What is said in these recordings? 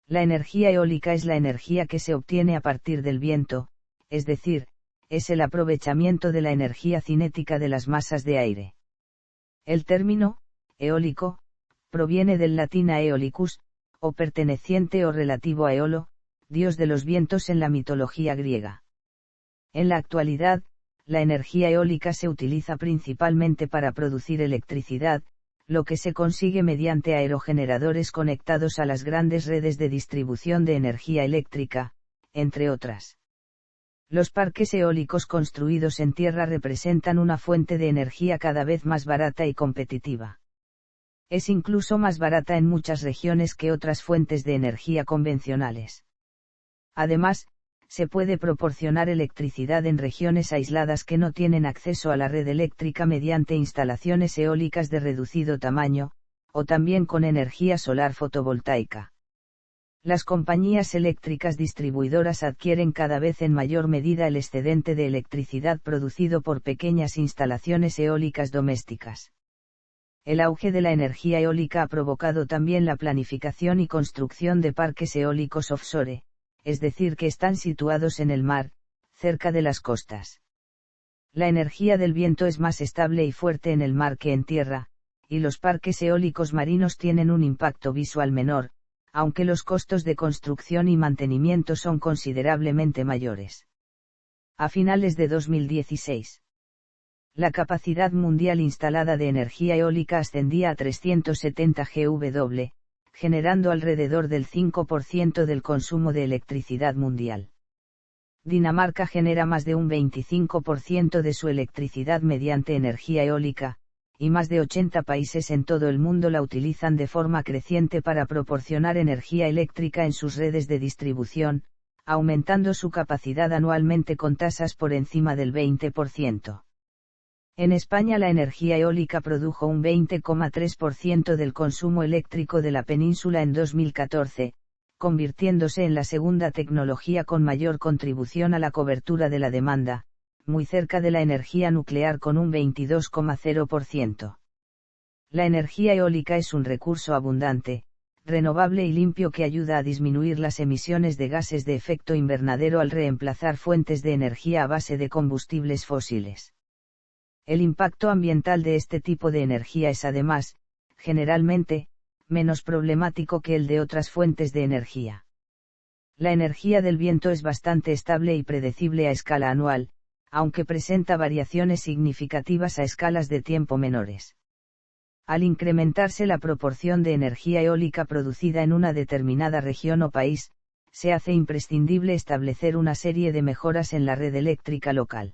La energía eólica es la energía que se obtiene a partir del viento, es decir, es el aprovechamiento de la energía cinética de las masas de aire. El término, eólico, proviene del latín aeolicus, o perteneciente o relativo a Eolo, dios de los vientos en la mitología griega. En la actualidad, la energía eólica se utiliza principalmente para producir electricidad, lo que se consigue mediante aerogeneradores conectados a las grandes redes de distribución de energía eléctrica, entre otras. Los parques eólicos construidos en tierra representan una fuente de energía cada vez más barata y competitiva. Es incluso más barata en muchas regiones que otras fuentes de energía convencionales. Además, se puede proporcionar electricidad en regiones aisladas que no tienen acceso a la red eléctrica mediante instalaciones eólicas de reducido tamaño, o también con energía solar fotovoltaica. Las compañías eléctricas distribuidoras adquieren cada vez en mayor medida el excedente de electricidad producido por pequeñas instalaciones eólicas domésticas. El auge de la energía eólica ha provocado también la planificación y construcción de parques eólicos offshore, es decir, que están situados en el mar, cerca de las costas. La energía del viento es más estable y fuerte en el mar que en tierra, y los parques eólicos marinos tienen un impacto visual menor, aunque los costos de construcción y mantenimiento son considerablemente mayores. A finales de 2016, la capacidad mundial instalada de energía eólica ascendía a 370 GW, generando alrededor del 5% del consumo de electricidad mundial. Dinamarca genera más de un 25% de su electricidad mediante energía eólica, y más de 80 países en todo el mundo la utilizan de forma creciente para proporcionar energía eléctrica en sus redes de distribución, aumentando su capacidad anualmente con tasas por encima del 20%. En España la energía eólica produjo un 20,3% del consumo eléctrico de la península en 2014, convirtiéndose en la segunda tecnología con mayor contribución a la cobertura de la demanda, muy cerca de la energía nuclear con un 22,0%. La energía eólica es un recurso abundante, renovable y limpio que ayuda a disminuir las emisiones de gases de efecto invernadero al reemplazar fuentes de energía a base de combustibles fósiles. El impacto ambiental de este tipo de energía es además, generalmente, menos problemático que el de otras fuentes de energía. La energía del viento es bastante estable y predecible a escala anual, aunque presenta variaciones significativas a escalas de tiempo menores. Al incrementarse la proporción de energía eólica producida en una determinada región o país, se hace imprescindible establecer una serie de mejoras en la red eléctrica local.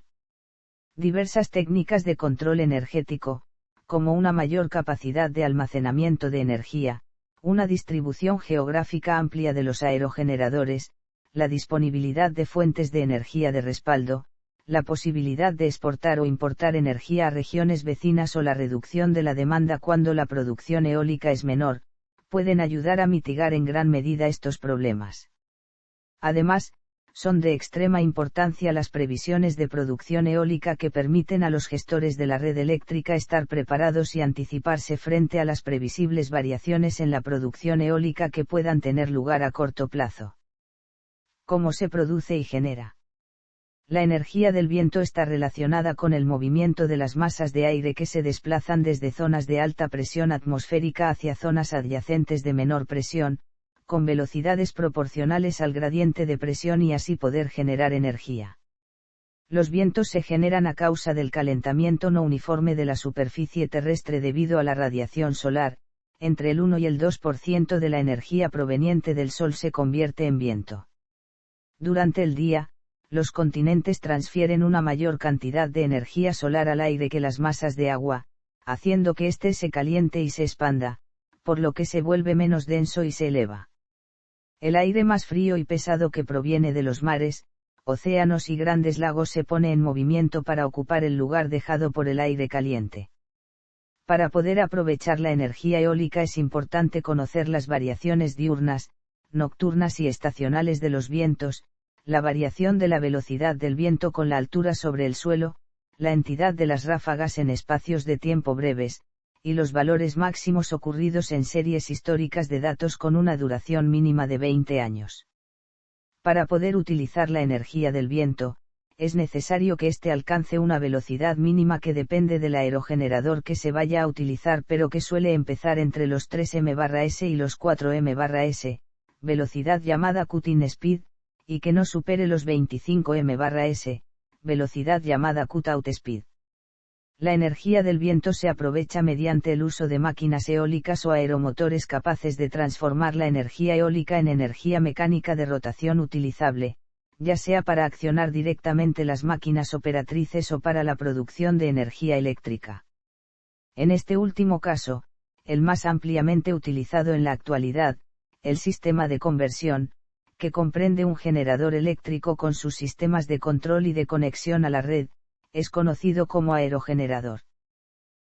Diversas técnicas de control energético, como una mayor capacidad de almacenamiento de energía, una distribución geográfica amplia de los aerogeneradores, la disponibilidad de fuentes de energía de respaldo, la posibilidad de exportar o importar energía a regiones vecinas o la reducción de la demanda cuando la producción eólica es menor, pueden ayudar a mitigar en gran medida estos problemas. Además, son de extrema importancia las previsiones de producción eólica que permiten a los gestores de la red eléctrica estar preparados y anticiparse frente a las previsibles variaciones en la producción eólica que puedan tener lugar a corto plazo. ¿Cómo se produce y genera? La energía del viento está relacionada con el movimiento de las masas de aire que se desplazan desde zonas de alta presión atmosférica hacia zonas adyacentes de menor presión, con velocidades proporcionales al gradiente de presión y así poder generar energía. Los vientos se generan a causa del calentamiento no uniforme de la superficie terrestre debido a la radiación solar, entre el 1 y el 2% de la energía proveniente del Sol se convierte en viento. Durante el día, los continentes transfieren una mayor cantidad de energía solar al aire que las masas de agua, haciendo que éste se caliente y se expanda, por lo que se vuelve menos denso y se eleva. El aire más frío y pesado que proviene de los mares, océanos y grandes lagos se pone en movimiento para ocupar el lugar dejado por el aire caliente. Para poder aprovechar la energía eólica es importante conocer las variaciones diurnas, nocturnas y estacionales de los vientos, la variación de la velocidad del viento con la altura sobre el suelo, la entidad de las ráfagas en espacios de tiempo breves, y los valores máximos ocurridos en series históricas de datos con una duración mínima de 20 años. Para poder utilizar la energía del viento, es necesario que éste alcance una velocidad mínima que depende del aerogenerador que se vaya a utilizar, pero que suele empezar entre los 3 m/s y los 4 m/s, velocidad llamada cutting speed, y que no supere los 25 m/s, velocidad llamada cutout speed. La energía del viento se aprovecha mediante el uso de máquinas eólicas o aeromotores capaces de transformar la energía eólica en energía mecánica de rotación utilizable, ya sea para accionar directamente las máquinas operatrices o para la producción de energía eléctrica. En este último caso, el más ampliamente utilizado en la actualidad, el sistema de conversión, que comprende un generador eléctrico con sus sistemas de control y de conexión a la red, es conocido como aerogenerador.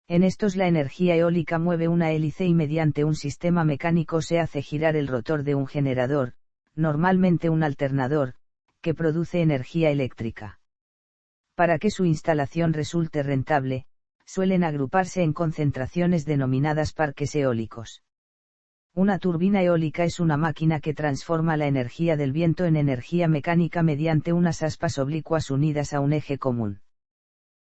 En estos la energía eólica mueve una hélice y mediante un sistema mecánico se hace girar el rotor de un generador, normalmente un alternador, que produce energía eléctrica. Para que su instalación resulte rentable, suelen agruparse en concentraciones denominadas parques eólicos. Una turbina eólica es una máquina que transforma la energía del viento en energía mecánica mediante unas aspas oblicuas unidas a un eje común.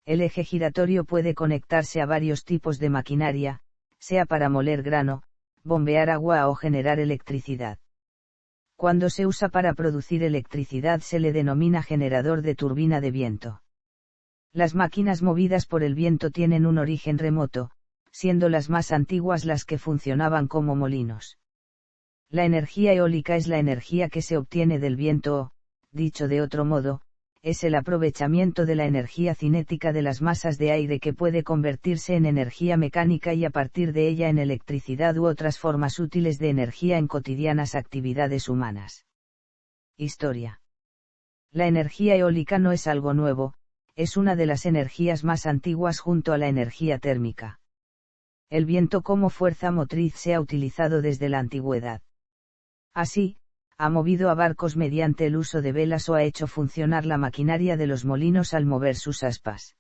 El eje giratorio puede conectarse a varios tipos de maquinaria, sea para moler grano, bombear agua o generar electricidad. Cuando se usa para producir electricidad se le denomina generador de turbina de viento. Las máquinas movidas por el viento tienen un origen remoto, siendo las más antiguas las que funcionaban como molinos. La energía eólica es la energía que se obtiene del viento o, dicho de otro modo, es el aprovechamiento de la energía cinética de las masas de aire que puede convertirse en energía mecánica y a partir de ella en electricidad u otras formas útiles de energía en cotidianas actividades humanas. Historia. La energía eólica no es algo nuevo, es una de las energías más antiguas junto a la energía térmica. El viento como fuerza motriz se ha utilizado desde la antigüedad. Así, ha movido a barcos mediante el uso de velas o ha hecho funcionar la maquinaria de los molinos al mover sus aspas.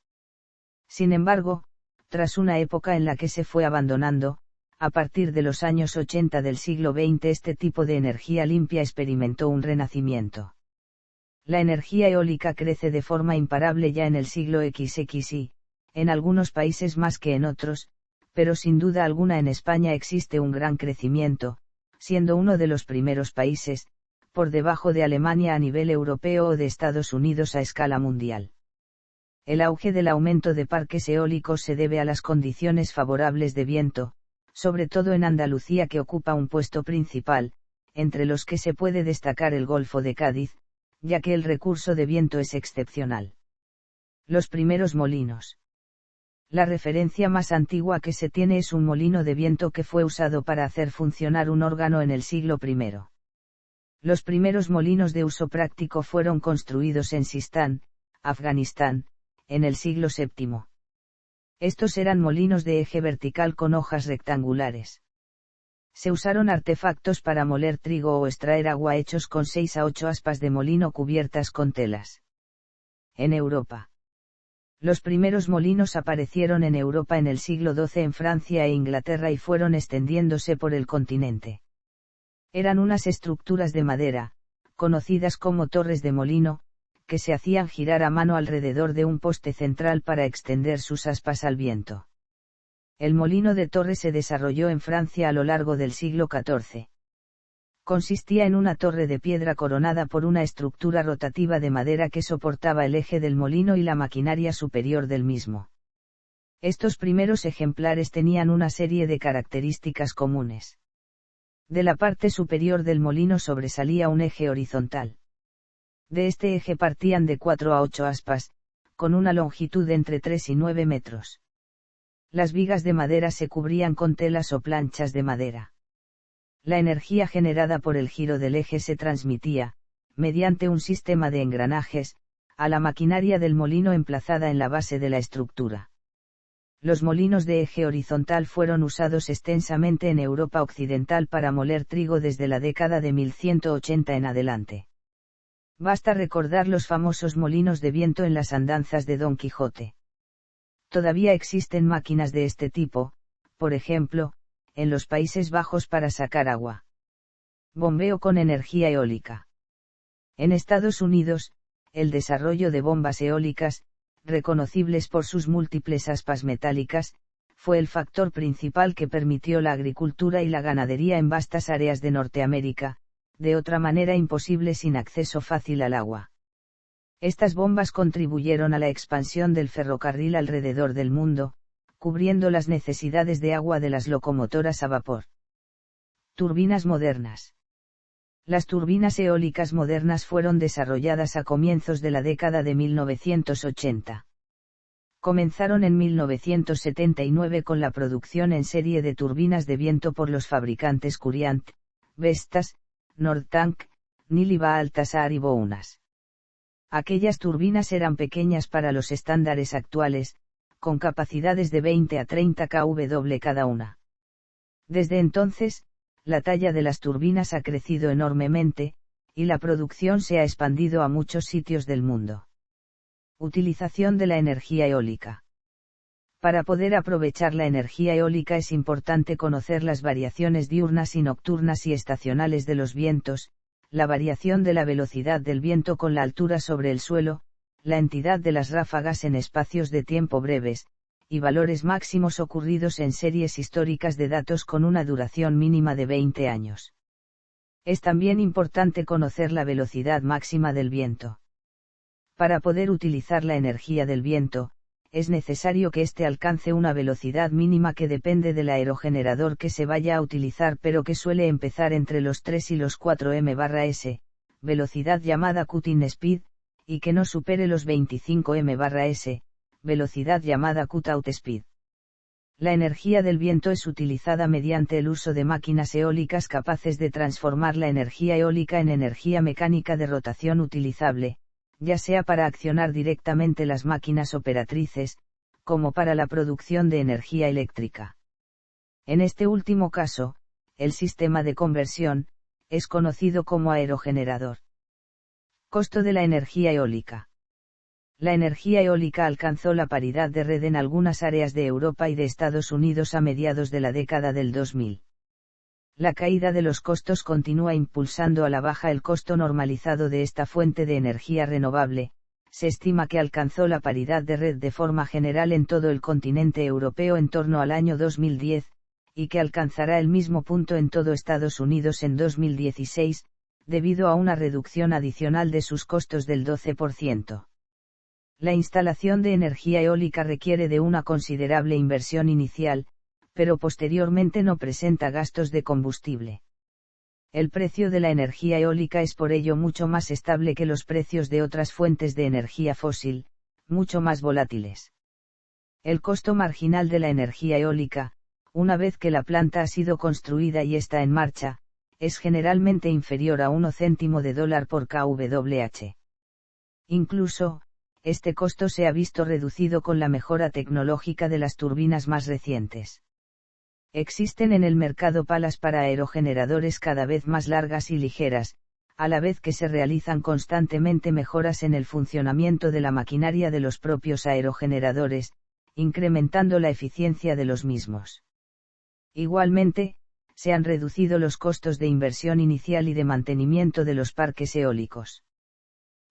Sin embargo, tras una época en la que se fue abandonando, a partir de los años 80 del siglo XX este tipo de energía limpia experimentó un renacimiento. La energía eólica crece de forma imparable ya en el siglo XXI, en algunos países más que en otros, pero sin duda alguna en España existe un gran crecimiento, siendo uno de los primeros países, por debajo de Alemania a nivel europeo o de Estados Unidos a escala mundial. El auge del aumento de parques eólicos se debe a las condiciones favorables de viento, sobre todo en Andalucía que ocupa un puesto principal, entre los que se puede destacar el Golfo de Cádiz, ya que el recurso de viento es excepcional. Los primeros molinos. La referencia más antigua que se tiene es un molino de viento que fue usado para hacer funcionar un órgano en el siglo I. Los primeros molinos de uso práctico fueron construidos en Sistán, Afganistán, en el siglo VII. Estos eran molinos de eje vertical con hojas rectangulares. Se usaron artefactos para moler trigo o extraer agua hechos con 6 a 8 aspas de molino cubiertas con telas. En Europa. Los primeros molinos aparecieron en Europa en el siglo XII en Francia e Inglaterra y fueron extendiéndose por el continente. Eran unas estructuras de madera, conocidas como torres de molino, que se hacían girar a mano alrededor de un poste central para extender sus aspas al viento. El molino de torre se desarrolló en Francia a lo largo del siglo XIV. Consistía en una torre de piedra coronada por una estructura rotativa de madera que soportaba el eje del molino y la maquinaria superior del mismo. Estos primeros ejemplares tenían una serie de características comunes. De la parte superior del molino sobresalía un eje horizontal. De este eje partían de 4 a 8 aspas, con una longitud de entre 3 y 9 metros. Las vigas de madera se cubrían con telas o planchas de madera. La energía generada por el giro del eje se transmitía, mediante un sistema de engranajes, a la maquinaria del molino emplazada en la base de la estructura. Los molinos de eje horizontal fueron usados extensamente en Europa occidental para moler trigo desde la década de 1180 en adelante. Basta recordar los famosos molinos de viento en las andanzas de Don Quijote. Todavía existen máquinas de este tipo, por ejemplo, en los Países Bajos para sacar agua. Bombeo con energía eólica. En Estados Unidos, el desarrollo de bombas eólicas, reconocibles por sus múltiples aspas metálicas, fue el factor principal que permitió la agricultura y la ganadería en vastas áreas de Norteamérica, de otra manera imposible sin acceso fácil al agua. Estas bombas contribuyeron a la expansión del ferrocarril alrededor del mundo, cubriendo las necesidades de agua de las locomotoras a vapor. Turbinas modernas. Las turbinas eólicas modernas fueron desarrolladas a comienzos de la década de 1980. Comenzaron en 1979 con la producción en serie de turbinas de viento por los fabricantes Couriant, Vestas, Nordtank, Niliva Altasar y Bounas. Aquellas turbinas eran pequeñas para los estándares actuales, con capacidades de 20 a 30 kW cada una. Desde entonces, la talla de las turbinas ha crecido enormemente, y la producción se ha expandido a muchos sitios del mundo. Utilización de la energía eólica. Para poder aprovechar la energía eólica es importante conocer las variaciones diurnas y nocturnas y estacionales de los vientos, la variación de la velocidad del viento con la altura sobre el suelo, la entidad de las ráfagas en espacios de tiempo breves, y valores máximos ocurridos en series históricas de datos con una duración mínima de 20 años. Es también importante conocer la velocidad máxima del viento. Para poder utilizar la energía del viento, es necesario que éste alcance una velocidad mínima que depende del aerogenerador que se vaya a utilizar pero que suele empezar entre los 3 y los 4 m/s, velocidad llamada cutting speed, y que no supere los 25 m/s, velocidad llamada cutout speed. La energía del viento es utilizada mediante el uso de máquinas eólicas capaces de transformar la energía eólica en energía mecánica de rotación utilizable, ya sea para accionar directamente las máquinas operatrices, como para la producción de energía eléctrica. En este último caso, el sistema de conversión, es conocido como aerogenerador. Costo de la energía eólica. La energía eólica alcanzó la paridad de red en algunas áreas de Europa y de Estados Unidos a mediados de la década del 2000. La caída de los costos continúa impulsando a la baja el costo normalizado de esta fuente de energía renovable. Se estima que alcanzó la paridad de red de forma general en todo el continente europeo en torno al año 2010, y que alcanzará el mismo punto en todo Estados Unidos en 2016, debido a una reducción adicional de sus costos del 12%. La instalación de energía eólica requiere de una considerable inversión inicial, pero posteriormente no presenta gastos de combustible. El precio de la energía eólica es por ello mucho más estable que los precios de otras fuentes de energía fósil, mucho más volátiles. El costo marginal de la energía eólica, una vez que la planta ha sido construida y está en marcha, es generalmente inferior a 1 céntimo de dólar por kWh. Incluso, este costo se ha visto reducido con la mejora tecnológica de las turbinas más recientes. Existen en el mercado palas para aerogeneradores cada vez más largas y ligeras, a la vez que se realizan constantemente mejoras en el funcionamiento de la maquinaria de los propios aerogeneradores, incrementando la eficiencia de los mismos. Igualmente, se han reducido los costos de inversión inicial y de mantenimiento de los parques eólicos.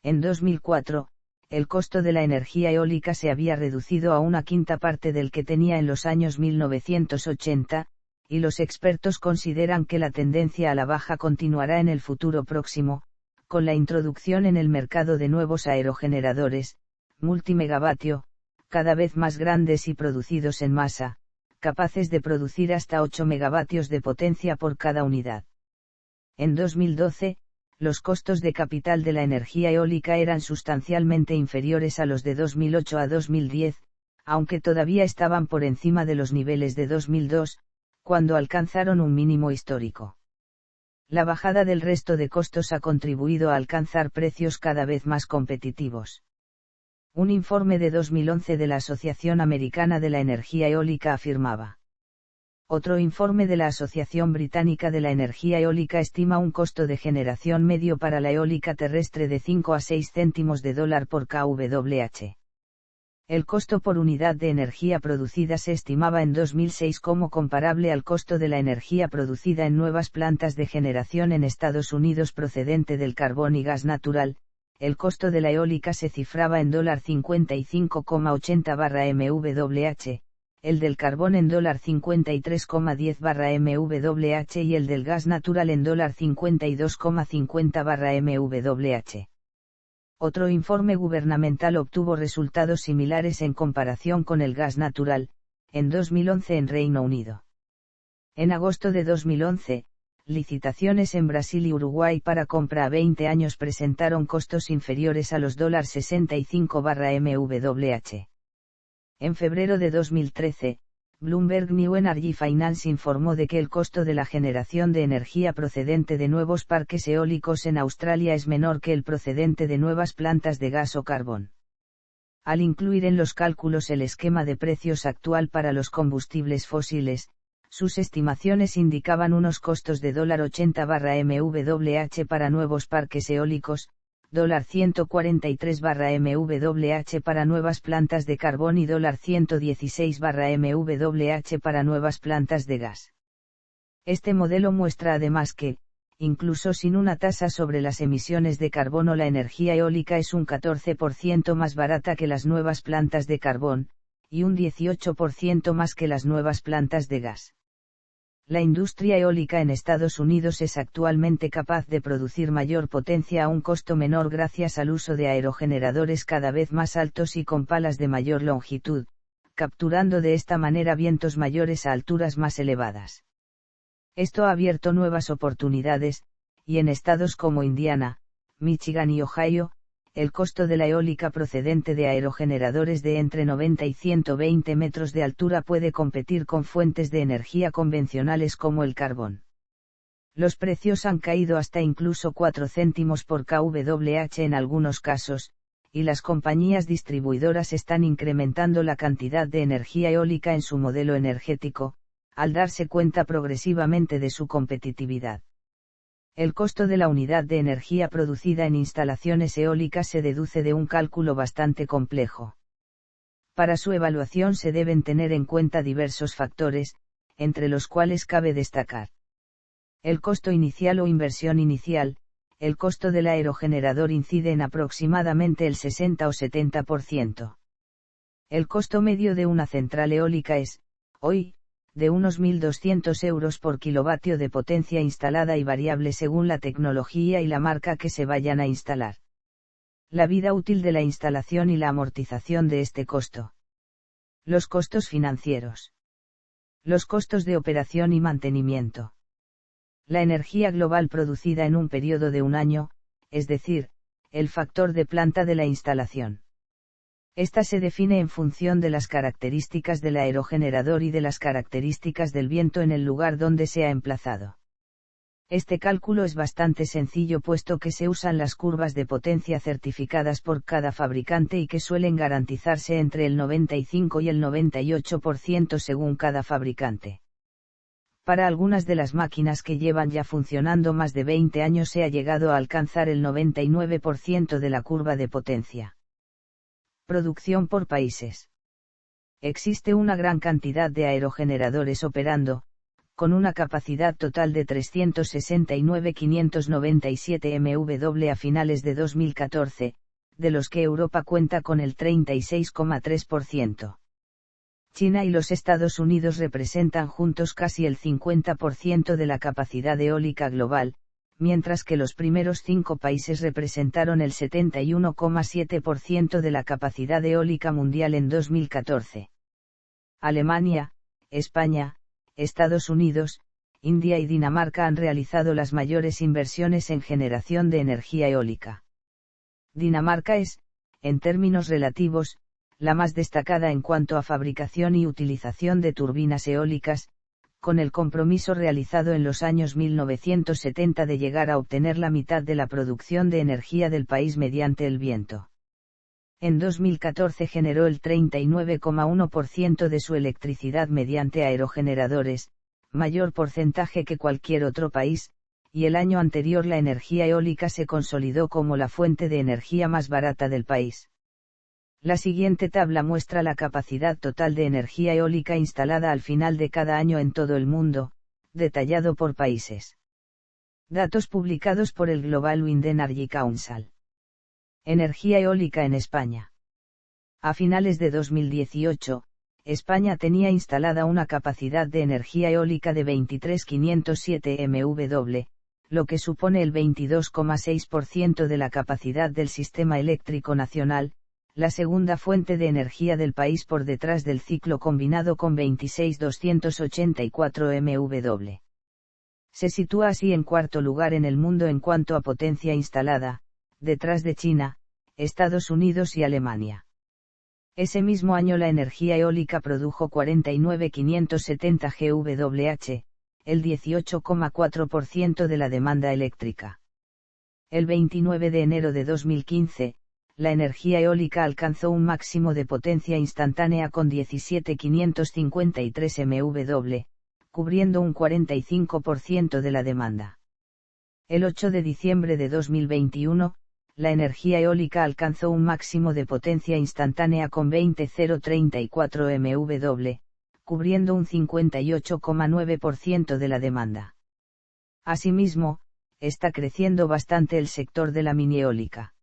En 2004, el costo de la energía eólica se había reducido a una quinta parte del que tenía en los años 1980, y los expertos consideran que la tendencia a la baja continuará en el futuro próximo, con la introducción en el mercado de nuevos aerogeneradores, multimegavatio, cada vez más grandes y producidos en masa, capaces de producir hasta 8 megavatios de potencia por cada unidad. En 2012, los costos de capital de la energía eólica eran sustancialmente inferiores a los de 2008 a 2010, aunque todavía estaban por encima de los niveles de 2002, cuando alcanzaron un mínimo histórico. La bajada del resto de costos ha contribuido a alcanzar precios cada vez más competitivos. Un informe de 2011 de la Asociación Americana de la Energía Eólica afirmaba. Otro informe de la Asociación Británica de la Energía Eólica estima un costo de generación medio para la eólica terrestre de 5 a 6 céntimos de dólar por kWh. El costo por unidad de energía producida se estimaba en 2006 como comparable al costo de la energía producida en nuevas plantas de generación en Estados Unidos procedente del carbón y gas natural. El costo de la eólica se cifraba en $55,80/MWh, el del carbón en $53,10/MWh y el del gas natural en $52,50/MWh. Otro informe gubernamental obtuvo resultados similares en comparación con el gas natural, en 2011 en Reino Unido. En agosto de 2011, licitaciones en Brasil y Uruguay para compra a 20 años presentaron costos inferiores a los $65/MWh. En febrero de 2013, Bloomberg New Energy Finance informó de que el costo de la generación de energía procedente de nuevos parques eólicos en Australia es menor que el procedente de nuevas plantas de gas o carbón. Al incluir en los cálculos el esquema de precios actual para los combustibles fósiles, sus estimaciones indicaban unos costos de $80/MWh para nuevos parques eólicos, $143/MWh para nuevas plantas de carbón y $116/MWh para nuevas plantas de gas. Este modelo muestra además que, incluso sin una tasa sobre las emisiones de carbono, la energía eólica es un 14% más barata que las nuevas plantas de carbón, y un 18% más que las nuevas plantas de gas. La industria eólica en Estados Unidos es actualmente capaz de producir mayor potencia a un costo menor gracias al uso de aerogeneradores cada vez más altos y con palas de mayor longitud, capturando de esta manera vientos mayores a alturas más elevadas. Esto ha abierto nuevas oportunidades, y en estados como Indiana, Michigan y Ohio, el costo de la eólica procedente de aerogeneradores de entre 90 y 120 metros de altura puede competir con fuentes de energía convencionales como el carbón. Los precios han caído hasta incluso 4 céntimos por kWh en algunos casos, y las compañías distribuidoras están incrementando la cantidad de energía eólica en su modelo energético, al darse cuenta progresivamente de su competitividad. El costo de la unidad de energía producida en instalaciones eólicas se deduce de un cálculo bastante complejo. Para su evaluación se deben tener en cuenta diversos factores, entre los cuales cabe destacar el costo inicial o inversión inicial. El costo del aerogenerador incide en aproximadamente el 60 o 70%. El costo medio de una central eólica es, hoy, de unos 1.200 euros por kilovatio de potencia instalada y variable según la tecnología y la marca que se vayan a instalar. La vida útil de la instalación y la amortización de este costo. Los costos financieros. Los costos de operación y mantenimiento. La energía global producida en un periodo de un año, es decir, el factor de planta de la instalación. Esta se define en función de las características del aerogenerador y de las características del viento en el lugar donde se ha emplazado. Este cálculo es bastante sencillo puesto que se usan las curvas de potencia certificadas por cada fabricante y que suelen garantizarse entre el 95 y el 98% según cada fabricante. Para algunas de las máquinas que llevan ya funcionando más de 20 años se ha llegado a alcanzar el 99% de la curva de potencia. Producción por países. Existe una gran cantidad de aerogeneradores operando, con una capacidad total de 369.597 MW a finales de 2014, de los que Europa cuenta con el 36,3%. China y los Estados Unidos representan juntos casi el 50% de la capacidad eólica global, mientras que los primeros 5 países representaron el 71,7% de la capacidad eólica mundial en 2014. Alemania, España, Estados Unidos, India y Dinamarca han realizado las mayores inversiones en generación de energía eólica. Dinamarca es, en términos relativos, la más destacada en cuanto a fabricación y utilización de turbinas eólicas, con el compromiso realizado en los años 1970 de llegar a obtener la mitad de la producción de energía del país mediante el viento. En 2014 generó el 39,1% de su electricidad mediante aerogeneradores, mayor porcentaje que cualquier otro país, y el año anterior la energía eólica se consolidó como la fuente de energía más barata del país. La siguiente tabla muestra la capacidad total de energía eólica instalada al final de cada año en todo el mundo, detallado por países. Datos publicados por el Global Wind Energy Council. Energía eólica en España. A finales de 2018, España tenía instalada una capacidad de energía eólica de 23.507 MW, lo que supone el 22,6% de la capacidad del sistema eléctrico nacional, la segunda fuente de energía del país por detrás del ciclo combinado con 26.284 MW. Se sitúa así en cuarto lugar en el mundo en cuanto a potencia instalada, detrás de China, Estados Unidos y Alemania. Ese mismo año la energía eólica produjo 49.570 GWh, el 18,4% de la demanda eléctrica. El 29 de enero de 2015, la energía eólica alcanzó un máximo de potencia instantánea con 17.553 MW, cubriendo un 45% de la demanda. El 8 de diciembre de 2021, la energía eólica alcanzó un máximo de potencia instantánea con 20.034 MW, cubriendo un 58,9% de la demanda. Asimismo, está creciendo bastante el sector de la mini eólica.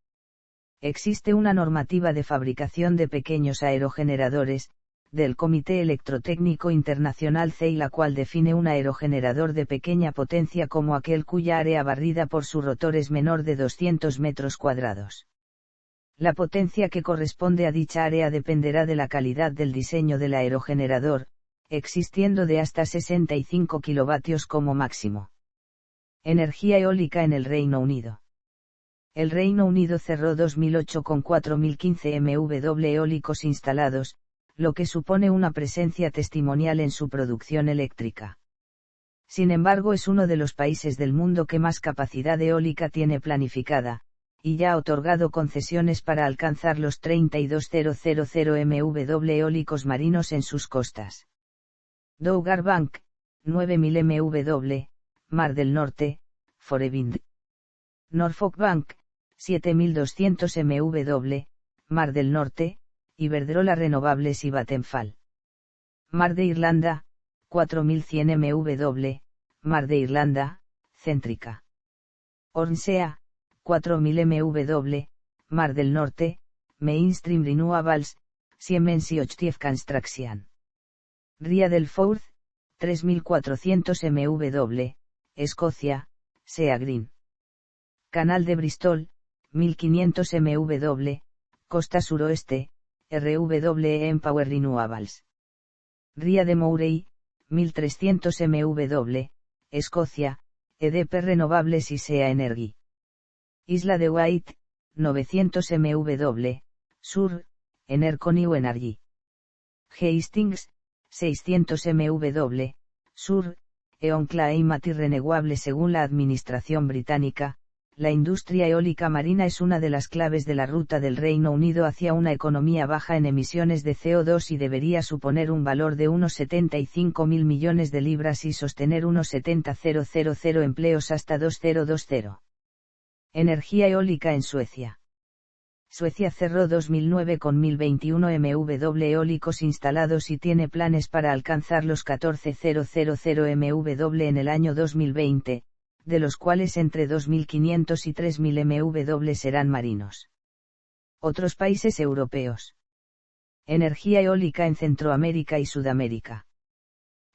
Existe una normativa de fabricación de pequeños aerogeneradores, del Comité Electrotécnico Internacional CEI, la cual define un aerogenerador de pequeña potencia como aquel cuya área barrida por su rotor es menor de 200 metros cuadrados. La potencia que corresponde a dicha área dependerá de la calidad del diseño del aerogenerador, existiendo de hasta 65 kilovatios como máximo. Energía eólica en el Reino Unido. El Reino Unido cerró 2008 con 4.015 MW eólicos instalados, lo que supone una presencia testimonial en su producción eléctrica. Sin embargo, es uno de los países del mundo que más capacidad eólica tiene planificada, y ya ha otorgado concesiones para alcanzar los 32.000 MW eólicos marinos en sus costas. Dogger Bank, 9.000 MW, Mar del Norte, Forewind. Norfolk Bank, 7.200 MW, Mar del Norte, Iberdrola Renovables y Vattenfall. Mar de Irlanda, 4.100 MW, Mar de Irlanda, Céntrica. Ornsea, 4.000 MW, Mar del Norte, Mainstream Renewables, Siemens y Octave Construction. Ría del Forth, 3.400 MW, Escocia, Sea Green. Canal de Bristol, 1.500 MW, Costa Suroeste, RWE Empower Renewables. Ría de Mourey, 1.300 MW, Escocia, EDP Renovables y Sea Energy. Isla de Wight, 900 MW, Sur, Enerco New Energy. Hastings, 600 MW, Sur, EON Climate Renewable. Según la administración británica, la industria eólica marina es una de las claves de la ruta del Reino Unido hacia una economía baja en emisiones de CO2 y debería suponer un valor de unos 75.000 millones de libras y sostener unos 70.000 empleos hasta 2020. Energía eólica en Suecia. Suecia cerró 2009 con 1.021 MW eólicos instalados y tiene planes para alcanzar los 14.000 MW en el año 2020, de los cuales entre 2.500 y 3.000 MW serán marinos. Otros países europeos. Energía eólica en Centroamérica y Sudamérica.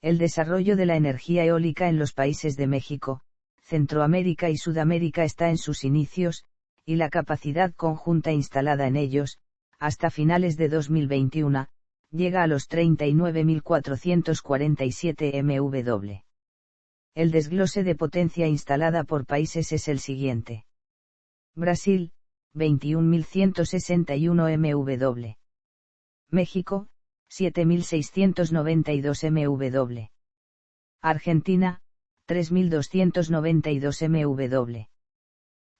El desarrollo de la energía eólica en los países de México, Centroamérica y Sudamérica está en sus inicios, y la capacidad conjunta instalada en ellos, hasta finales de 2021, llega a los 39.447 MW. El desglose de potencia instalada por países es el siguiente. Brasil, 21.161 MW. México, 7.692 MW. Argentina, 3.292 MW.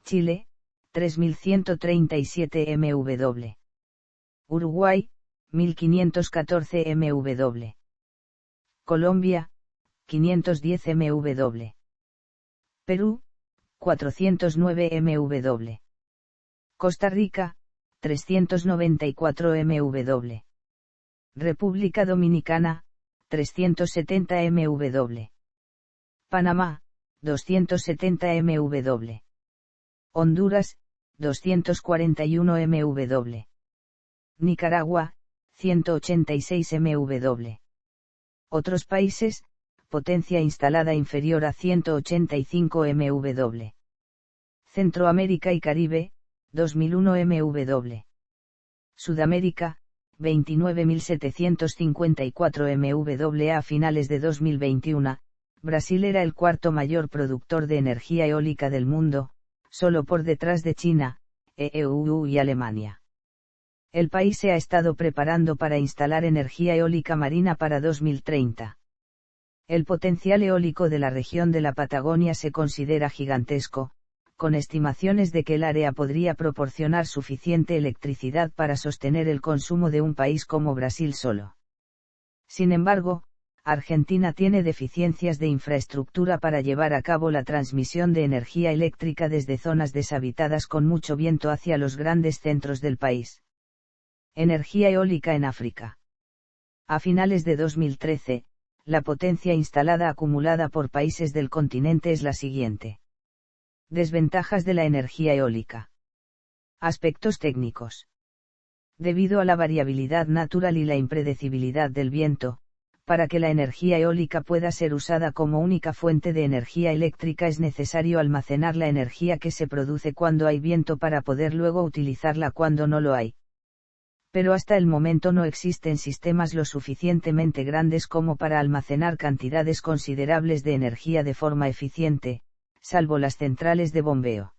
Chile, 3.137 MW. Uruguay, 1.514 MW. Colombia, 510 MW. Perú, 409 MW. Costa Rica, 394 mW. República Dominicana, 370 mW. Panamá, 270 mW. Honduras, 241 mW. Nicaragua, 186 mW. Otros países, potencia instalada inferior a 185 mW. Centroamérica y Caribe, 2001 mW. Sudamérica, 29.754 mW. A finales de 2021, Brasil era el cuarto mayor productor de energía eólica del mundo, solo por detrás de China, EU y Alemania. El país se ha estado preparando para instalar energía eólica marina para 2030. El potencial eólico de la región de la Patagonia se considera gigantesco, con estimaciones de que el área podría proporcionar suficiente electricidad para sostener el consumo de un país como Brasil solo. Sin embargo, Argentina tiene deficiencias de infraestructura para llevar a cabo la transmisión de energía eléctrica desde zonas deshabitadas con mucho viento hacia los grandes centros del país. Energía eólica en África. A finales de 2013, la potencia instalada acumulada por países del continente es la siguiente. Desventajas de la energía eólica. Aspectos técnicos. Debido a la variabilidad natural y la impredecibilidad del viento, para que la energía eólica pueda ser usada como única fuente de energía eléctrica es necesario almacenar la energía que se produce cuando hay viento para poder luego utilizarla cuando no lo hay. Pero hasta el momento no existen sistemas lo suficientemente grandes como para almacenar cantidades considerables de energía de forma eficiente, salvo las centrales de bombeo.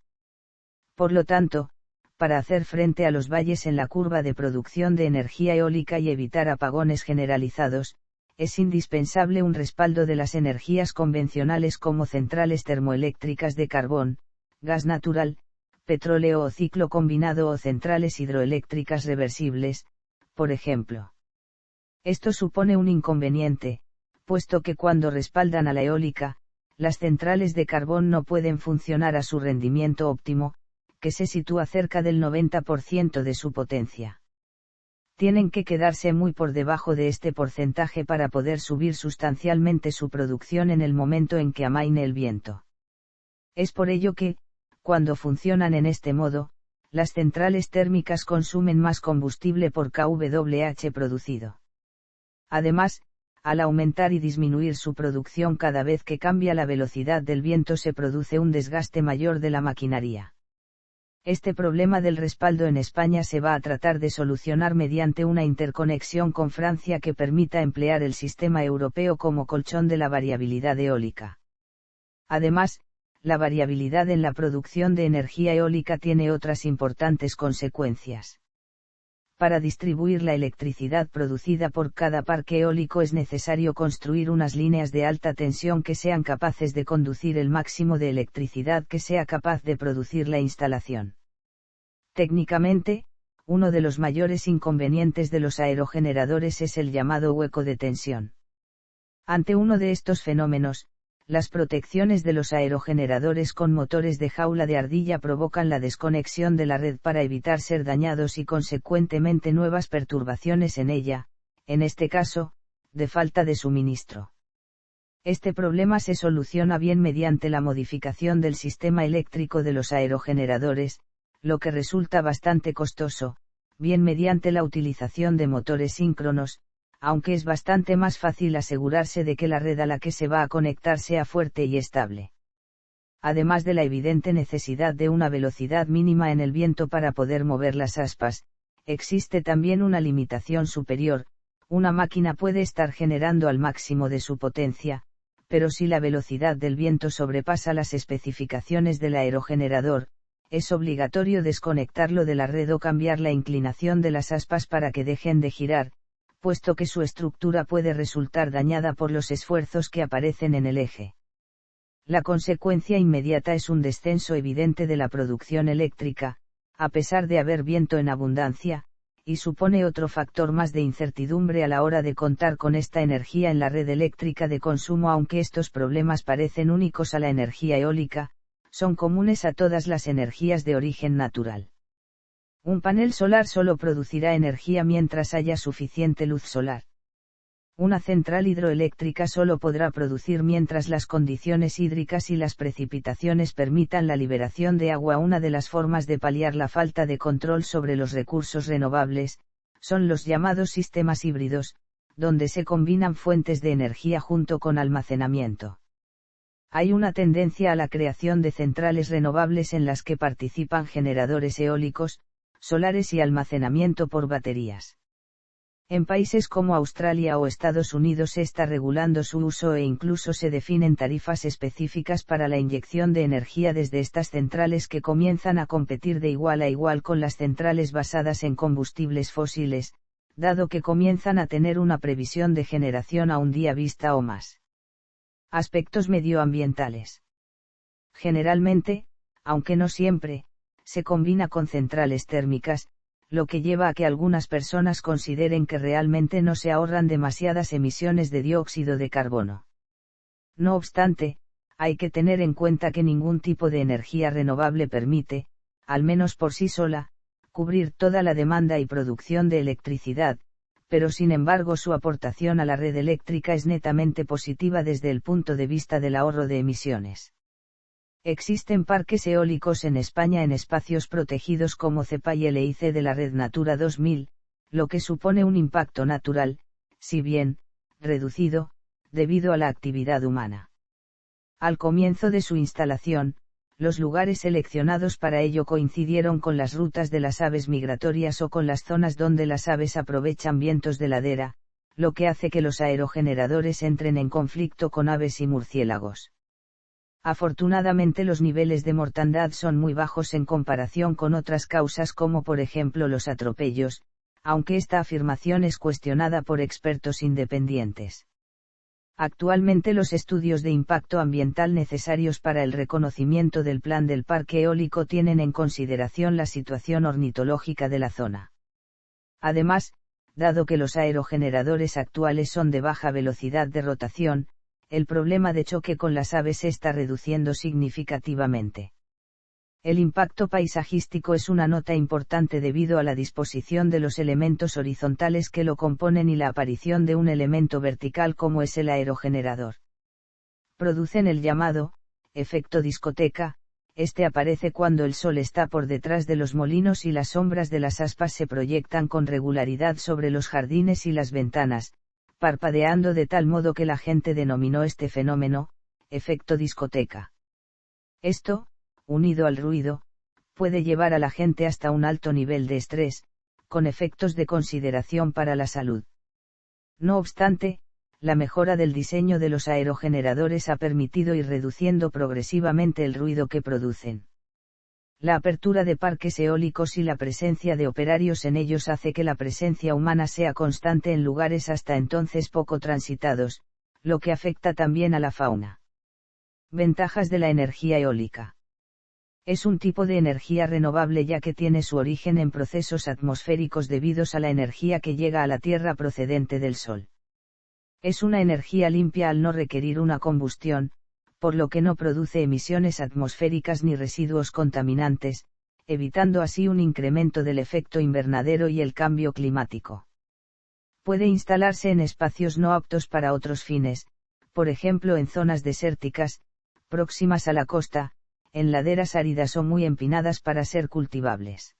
Por lo tanto, para hacer frente a los valles en la curva de producción de energía eólica y evitar apagones generalizados, es indispensable un respaldo de las energías convencionales como centrales termoeléctricas de carbón, gas natural, petróleo o ciclo combinado o centrales hidroeléctricas reversibles, por ejemplo. Esto supone un inconveniente, puesto que cuando respaldan a la eólica, las centrales de carbón no pueden funcionar a su rendimiento óptimo, que se sitúa cerca del 90% de su potencia. Tienen que quedarse muy por debajo de este porcentaje para poder subir sustancialmente su producción en el momento en que amaine el viento. Es por ello que, cuando funcionan en este modo, las centrales térmicas consumen más combustible por kWh producido. Además, al aumentar y disminuir su producción cada vez que cambia la velocidad del viento se produce un desgaste mayor de la maquinaria. Este problema del respaldo en España se va a tratar de solucionar mediante una interconexión con Francia que permita emplear el sistema europeo como colchón de la variabilidad eólica. Además, la variabilidad en la producción de energía eólica tiene otras importantes consecuencias. Para distribuir la electricidad producida por cada parque eólico es necesario construir unas líneas de alta tensión que sean capaces de conducir el máximo de electricidad que sea capaz de producir la instalación. Técnicamente, uno de los mayores inconvenientes de los aerogeneradores es el llamado hueco de tensión. Ante uno de estos fenómenos, las protecciones de los aerogeneradores con motores de jaula de ardilla provocan la desconexión de la red para evitar ser dañados y consecuentemente nuevas perturbaciones en ella, en este caso, de falta de suministro. Este problema se soluciona bien mediante la modificación del sistema eléctrico de los aerogeneradores, lo que resulta bastante costoso, bien mediante la utilización de motores síncronos, aunque es bastante más fácil asegurarse de que la red a la que se va a conectar sea fuerte y estable. Además de la evidente necesidad de una velocidad mínima en el viento para poder mover las aspas, existe también una limitación superior. Una máquina puede estar generando al máximo de su potencia, pero si la velocidad del viento sobrepasa las especificaciones del aerogenerador, es obligatorio desconectarlo de la red o cambiar la inclinación de las aspas para que dejen de girar, puesto que su estructura puede resultar dañada por los esfuerzos que aparecen en el eje. La consecuencia inmediata es un descenso evidente de la producción eléctrica, a pesar de haber viento en abundancia, y supone otro factor más de incertidumbre a la hora de contar con esta energía en la red eléctrica de consumo. Aunque estos problemas parecen únicos a la energía eólica, son comunes a todas las energías de origen natural. Un panel solar solo producirá energía mientras haya suficiente luz solar. Una central hidroeléctrica solo podrá producir mientras las condiciones hídricas y las precipitaciones permitan la liberación de agua. Una de las formas de paliar la falta de control sobre los recursos renovables, son los llamados sistemas híbridos, donde se combinan fuentes de energía junto con almacenamiento. Hay una tendencia a la creación de centrales renovables en las que participan generadores eólicos, solares y almacenamiento por baterías. En países como Australia o Estados Unidos se está regulando su uso e incluso se definen tarifas específicas para la inyección de energía desde estas centrales que comienzan a competir de igual a igual con las centrales basadas en combustibles fósiles, dado que comienzan a tener una previsión de generación a un día vista o más. Aspectos medioambientales. Generalmente, aunque no siempre, se combina con centrales térmicas, lo que lleva a que algunas personas consideren que realmente no se ahorran demasiadas emisiones de dióxido de carbono. No obstante, hay que tener en cuenta que ningún tipo de energía renovable permite, al menos por sí sola, cubrir toda la demanda y producción de electricidad, pero sin embargo su aportación a la red eléctrica es netamente positiva desde el punto de vista del ahorro de emisiones. Existen parques eólicos en España en espacios protegidos como CEPA y LIC de la Red Natura 2000, lo que supone un impacto natural, si bien, reducido, debido a la actividad humana. Al comienzo de su instalación, los lugares seleccionados para ello coincidieron con las rutas de las aves migratorias o con las zonas donde las aves aprovechan vientos de ladera, lo que hace que los aerogeneradores entren en conflicto con aves y murciélagos. Afortunadamente los niveles de mortandad son muy bajos en comparación con otras causas como por ejemplo los atropellos, aunque esta afirmación es cuestionada por expertos independientes. Actualmente los estudios de impacto ambiental necesarios para el reconocimiento del plan del parque eólico tienen en consideración la situación ornitológica de la zona. Además, dado que los aerogeneradores actuales son de baja velocidad de rotación, el problema de choque con las aves se está reduciendo significativamente. El impacto paisajístico es una nota importante debido a la disposición de los elementos horizontales que lo componen y la aparición de un elemento vertical como es el aerogenerador. Producen el llamado efecto discoteca. Este aparece cuando el sol está por detrás de los molinos y las sombras de las aspas se proyectan con regularidad sobre los jardines y las ventanas, parpadeando de tal modo que la gente denominó este fenómeno efecto discoteca. Esto, unido al ruido, puede llevar a la gente hasta un alto nivel de estrés, con efectos de consideración para la salud. No obstante, la mejora del diseño de los aerogeneradores ha permitido ir reduciendo progresivamente el ruido que producen. La apertura de parques eólicos y la presencia de operarios en ellos hace que la presencia humana sea constante en lugares hasta entonces poco transitados, lo que afecta también a la fauna. Ventajas de la energía eólica. Es un tipo de energía renovable ya que tiene su origen en procesos atmosféricos debidos a la energía que llega a la Tierra procedente del Sol. Es una energía limpia al no requerir una combustión, por lo que no produce emisiones atmosféricas ni residuos contaminantes, evitando así un incremento del efecto invernadero y el cambio climático. Puede instalarse en espacios no aptos para otros fines, por ejemplo en zonas desérticas, próximas a la costa, en laderas áridas o muy empinadas para ser cultivables.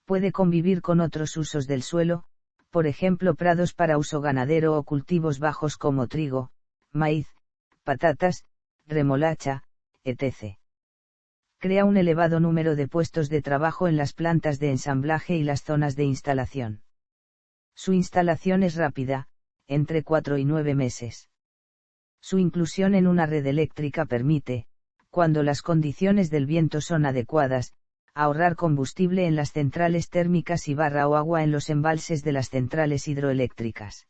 Puede convivir con otros usos del suelo, por ejemplo prados para uso ganadero o cultivos bajos como trigo, maíz, patatas, remolacha, etc. Crea un elevado número de puestos de trabajo en las plantas de ensamblaje y las zonas de instalación. Su instalación es rápida, entre 4 y 9 meses. Su inclusión en una red eléctrica permite, cuando las condiciones del viento son adecuadas, ahorrar combustible en las centrales térmicas y barra o agua en los embalses de las centrales hidroeléctricas.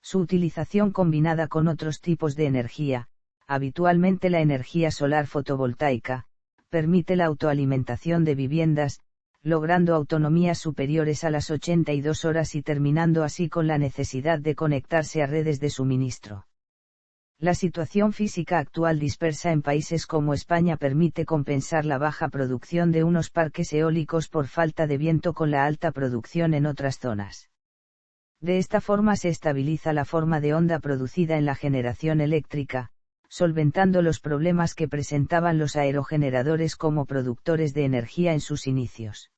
Su utilización combinada con otros tipos de energía, habitualmente la energía solar fotovoltaica, permite la autoalimentación de viviendas, logrando autonomías superiores a las 82 horas y terminando así con la necesidad de conectarse a redes de suministro. La situación física actual dispersa en países como España permite compensar la baja producción de unos parques eólicos por falta de viento con la alta producción en otras zonas. De esta forma se estabiliza la forma de onda producida en la generación eléctrica, solventando los problemas que presentaban los aerogeneradores como productores de energía en sus inicios.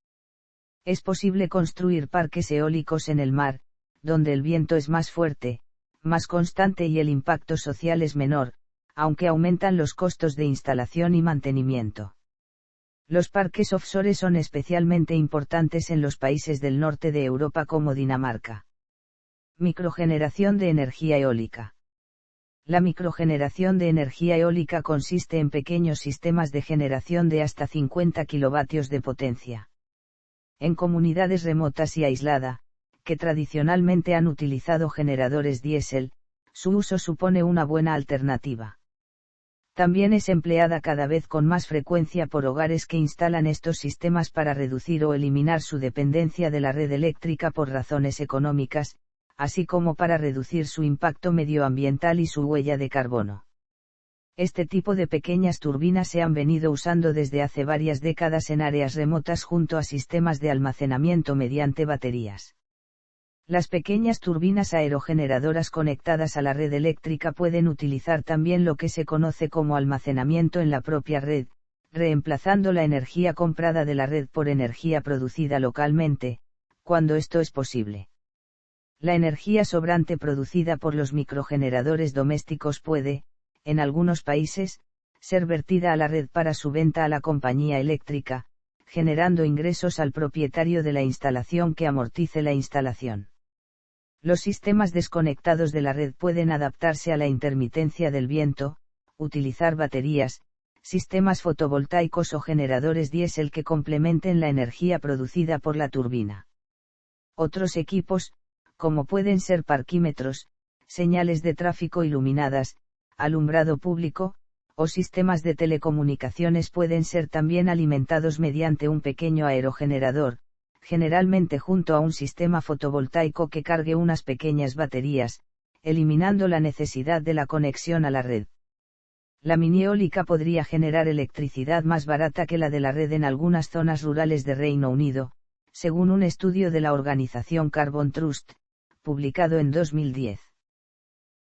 Es posible construir parques eólicos en el mar, donde el viento es más fuerte, más constante y el impacto social es menor, aunque aumentan los costos de instalación y mantenimiento. Los parques offshore son especialmente importantes en los países del norte de Europa como Dinamarca. Microgeneración de energía eólica. La microgeneración de energía eólica consiste en pequeños sistemas de generación de hasta 50 kilovatios de potencia. En comunidades remotas y aisladas, que tradicionalmente han utilizado generadores diésel, su uso supone una buena alternativa. También es empleada cada vez con más frecuencia por hogares que instalan estos sistemas para reducir o eliminar su dependencia de la red eléctrica por razones económicas, así como para reducir su impacto medioambiental y su huella de carbono. Este tipo de pequeñas turbinas se han venido usando desde hace varias décadas en áreas remotas junto a sistemas de almacenamiento mediante baterías. Las pequeñas turbinas aerogeneradoras conectadas a la red eléctrica pueden utilizar también lo que se conoce como almacenamiento en la propia red, reemplazando la energía comprada de la red por energía producida localmente, cuando esto es posible. La energía sobrante producida por los microgeneradores domésticos puede, en algunos países, ser vertida a la red para su venta a la compañía eléctrica, generando ingresos al propietario de la instalación que amortice la instalación. Los sistemas desconectados de la red pueden adaptarse a la intermitencia del viento, utilizar baterías, sistemas fotovoltaicos o generadores diésel que complementen la energía producida por la turbina. Otros equipos, como pueden ser parquímetros, señales de tráfico iluminadas, alumbrado público, o sistemas de telecomunicaciones pueden ser también alimentados mediante un pequeño aerogenerador, generalmente junto a un sistema fotovoltaico que cargue unas pequeñas baterías, eliminando la necesidad de la conexión a la red. La mini eólica podría generar electricidad más barata que la de la red en algunas zonas rurales de Reino Unido, según un estudio de la organización Carbon Trust, publicado en 2010.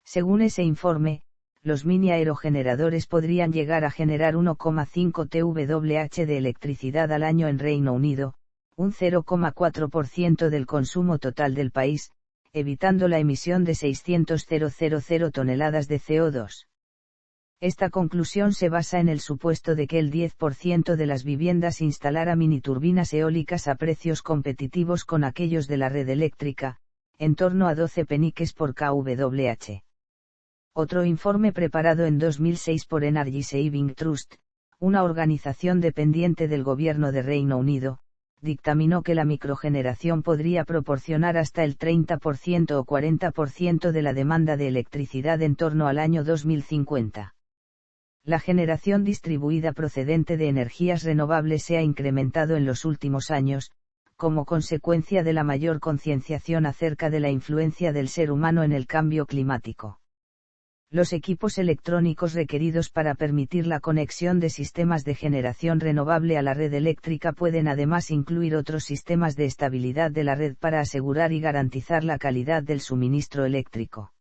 Según ese informe, los mini aerogeneradores podrían llegar a generar 1,5 TWh de electricidad al año en Reino Unido, un 0,4% del consumo total del país, evitando la emisión de 600.000 toneladas de CO2. Esta conclusión se basa en el supuesto de que el 10% de las viviendas instalara mini turbinas eólicas a precios competitivos con aquellos de la red eléctrica, en torno a 12 peniques por kWh. Otro informe preparado en 2006 por Energy Saving Trust, una organización dependiente del gobierno de Reino Unido, dictaminó que la microgeneración podría proporcionar hasta el 30% o 40% de la demanda de electricidad en torno al año 2050. La generación distribuida procedente de energías renovables se ha incrementado en los últimos años, como consecuencia de la mayor concienciación acerca de la influencia del ser humano en el cambio climático. Los equipos electrónicos requeridos para permitir la conexión de sistemas de generación renovable a la red eléctrica pueden además incluir otros sistemas de estabilidad de la red para asegurar y garantizar la calidad del suministro eléctrico.